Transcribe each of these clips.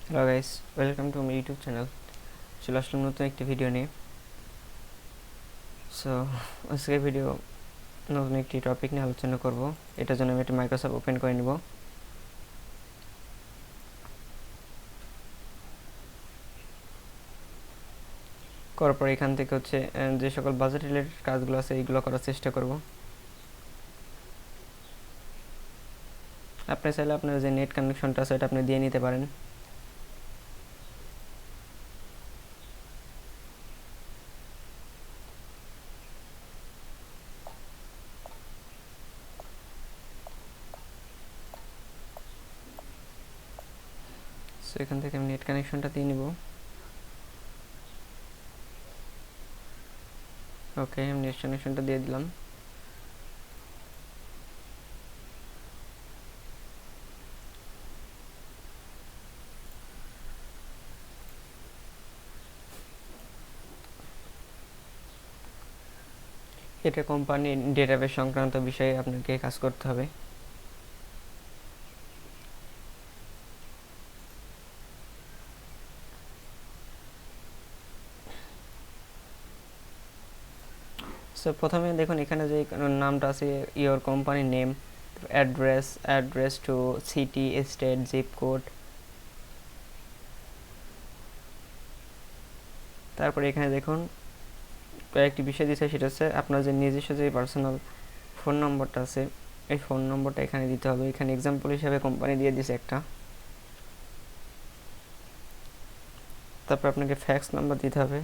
Hello guys, welcome to my YouTube channel. চলে আসলাম নতুন একটি ভিডিও নিয়ে। সো আজকের ভিডিও নতুন একটি টপিক নিয়ে আলোচনা করব। এটার জন্য আমি একটা মাইক্রোসফট ওপেন করে নিব। করার পর এখান থেকে হচ্ছে যে সকল বাজেট রিলেটেড কাজগুলো আছে এইগুলো করার চেষ্টা করব। আপনি চাইলে আপনার যে নেট কানেকশনটা আছে এটা আপনি দিয়ে নিতে পারেন। সো এখান থেকে আমি নেট কানেকশনটা দিয়ে নিব। ওকে, আমি নেট কানেকশনটা দিয়ে দিলাম। এটা কোম্পানির ডেটাবেস সংক্রান্ত বিষয়ে আপনাকে কাজ করতে হবে। সো প্রথমে দেখুন এখানে যে নামটা আছে, your company name, address two city, state, zip code. তারপরে এখানে দেখুন কয়েকটি বিষয় দিচ্ছে, সেটা হচ্ছে আপনার যে নিজস্ব যে পার্সোনাল ফোন নম্বরটা আছে এই ফোন নম্বরটা এখানে দিতে হবে। এখানে এক্সাম্পল হিসাবে কোম্পানি দিয়ে দিছে একটা। তারপর আপনাকে ফ্যাক্স নাম্বার দিতে হবে।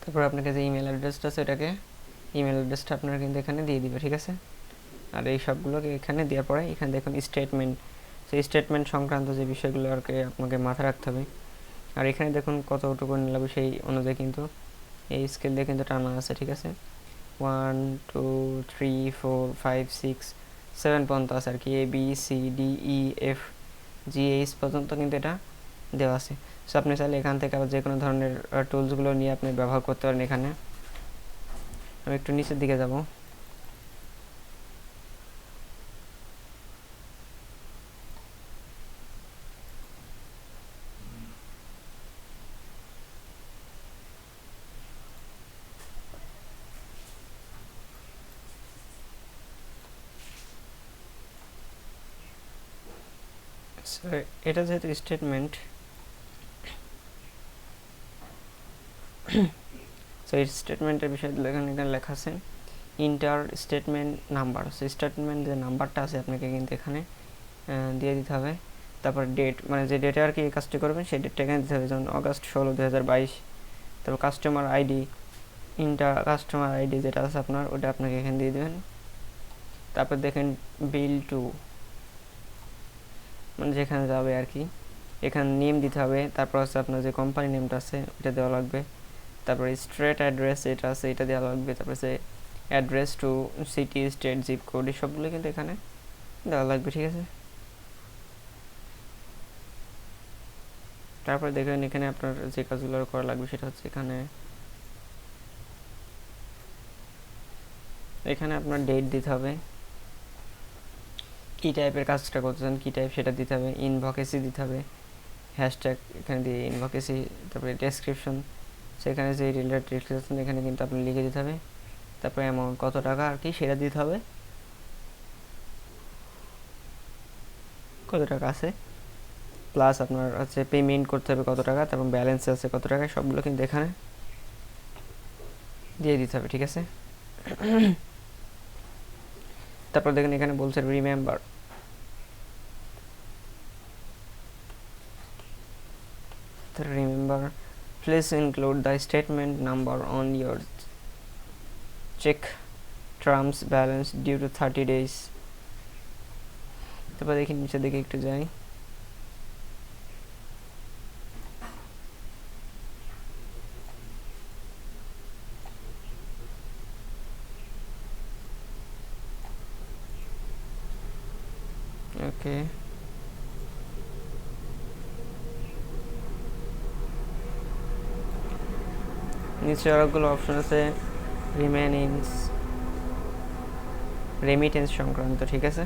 তারপর আপনাকে যে ইমেল অ্যাড্রেসটা আছে এটাকে ইমেল অ্যাড্রেসটা আপনারা কিন্তু এখানে দিয়ে দিবে, ঠিক আছে। আর এই সবগুলোকে এখানে দেওয়ার পরে এখানে দেখুন স্টেটমেন্ট, সেই স্টেটমেন্ট সংক্রান্ত যে বিষয়গুলো আর কি আপনাকে মাথায় রাখতে হবে। আর এখানে দেখুন কতটুকু লাগবে সেই অনুযায়ী কিন্তু এই স্কেল দিয়ে কিন্তু টানা আছে, ঠিক আছে। 1 2 3 4 5 6 7 পর্যন্ত আছে আর কি, A B C D E F G H পর্যন্ত কিন্তু এটা দেওয়া আছে। সো আপনি চাইলে এখান থেকে আবার যে কোনো ধরনের টুলসগুলো নিয়ে আপনি ব্যবহার করতে পারেন। এখানে আমি একটু নিচের দিকে যাব। এটা যেহেতু স্টেটমেন্ট, সো এই স্টেটমেন্টের বিষয়ে এখানে লেখা আছে inter statement number. So statement যে নাম্বারটা আছে আপনাকে কিন্তু এখানে দিয়ে দিতে হবে। তারপর ডেট, মানে যে ডেটে আর কি এই কাজটি করবেন সেই ডেটটা এখানে দিতে হবে, যেমন অগাস্ট 16 2022। তারপর কাস্টমার আইডি, কাস্টমার আইডি যেটা আছে আপনার ওটা আপনাকে এখানে দিয়ে দেবেন। তারপর দেখেন বিল টু, মানে যেখানে যাবে আর কি, এখানে নেম দিতে হবে। তারপর হচ্ছে আপনার যে কোম্পানি নেমটা আছে এটা দেওয়া লাগবে। তারপরে স্ট্রেট অ্যাড্রেস যেটা আছে এটা দেওয়া লাগবে। তারপরে যে address two city, state, zip code এই সবগুলো কিন্তু এখানে দেওয়া লাগবে, ঠিক আছে। তারপরে দেখবেন এখানে আপনার যে কাজগুলো করা লাগবে সেটা হচ্ছে এখানে আপনার ডেট দিতে হবে, কী টাইপের কাজটা করতে চান, কী টাইপ সেটা দিতে হবে। ইনভকেসি দিতে হবে, হ্যাশট্যাগ এখানে দিয়ে ইনভকেসি। তারপরে ডেসক্রিপশন, সেখানে যে রিলেটেড লিখেছেন এখানে কিন্তু আপনি লিখে দিতে হবে। তারপরে অ্যামাউন্ট কত টাকা আর কি সেটা দিতে হবে, কত টাকা আছে, প্লাস আপনার হচ্ছে পেমেন্ট করতে হবে কত টাকা, তারপর ব্যালেন্স আছে কত টাকা, সবগুলো কিন্তু এখানে দিয়ে দিতে হবে, ঠিক আছে। তারপর দেখেন এখানে বলছে remember, please include the statement number on your check terms balance due to 30 days। তারপর দেখি নিচের দিকে একটু যাই। ওকে, নিচে অনেকগুলো অপশন আছে রেমিটেন্স সংক্রান্ত, ঠিক আছে।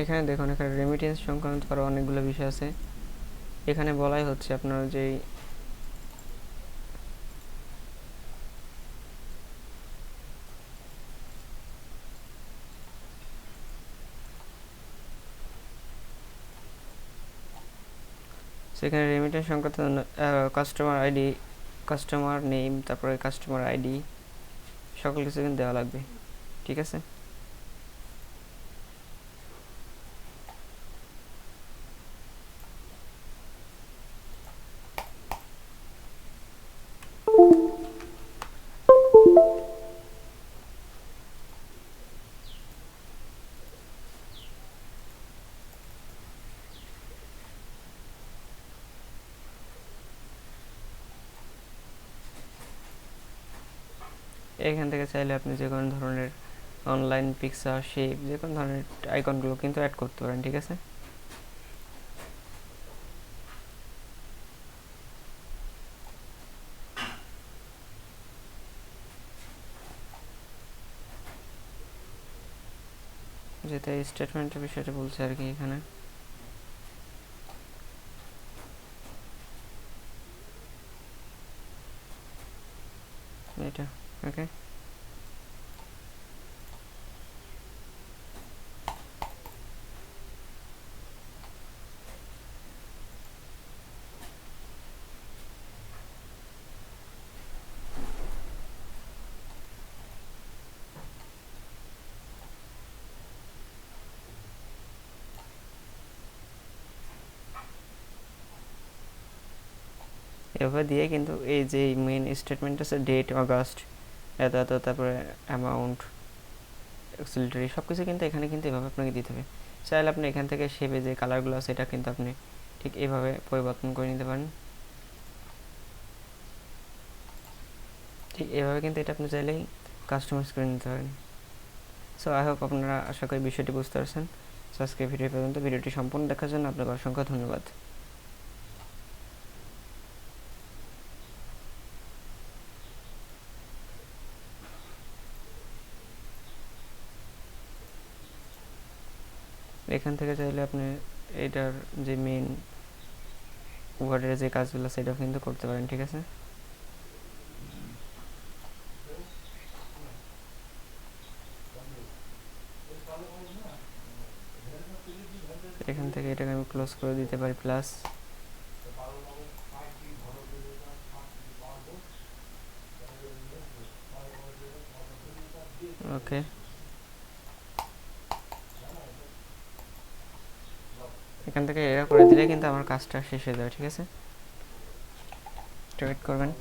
এখানে দেখুন, এখানে রেমিটেন্স সংক্রান্ত আরও অনেকগুলো বিষয় আছে। এখানে বলাই হচ্ছে আপনার যেই সেখানে রেমিটেন্স সংক্রান্ত কাস্টমার আইডি, কাস্টমার নেম, তারপরে কাস্টমার আইডি, সকল কিছু কিন্তু দেওয়া লাগবে, ঠিক আছে। এখান থেকে চাইলে আপনি যে কোনো ধরনের অনলাইন পিকচার, শেপ, যে কোনো ধরনের আইকনগুলো কিন্তু অ্যাড করতে পারেন, ঠিক আছে। যেটা স্টেটমেন্টের বিষয়টা বলছে আর কি এখানে। এটা ওকে। এভাবে দিয়ে কিন্তু এই যে মেন স্টেটমেন্ট আছে, ডেট অগাস্ট এত এত, তারপরে অ্যামাউন্ট, এক্সিলিটারি, সব কিছু কিন্তু এখানে কিন্তু এভাবে আপনাকে দিতে হবে। চাইলে আপনি এখান থেকে শেপে যে কালারগুলো আছে এটা কিন্তু আপনি ঠিক এভাবে পরিবর্তন করে নিতে পারেন, ঠিক এভাবে কিন্তু এটা আপনি চাইলেই কাস্টমাইজ করে নিতে পারেন। সো আই হোপ আপনারা আশা করি বিষয়টি বুঝতে পারছেন। সো আজকে ভিডিও পর্যন্ত, ভিডিওটি সম্পূর্ণ দেখার জন্য আপনাকে অসংখ্য ধন্যবাদ। এখান থেকে চাইলে আপনি এটার যে মেন ওয়ার্ডের যে কাজগুলো সেটাও কিন্তু করতে পারেন, ঠিক আছে। এখান থেকে এটাকে আমি ক্লোজ করে দিতে পারি, প্লাস ওকে। এখান থেকে এটা করে দিলে কিন্তু আমার কাজটা শেষ হয়ে যাবে, ঠিক আছে। ওয়েট করবেন।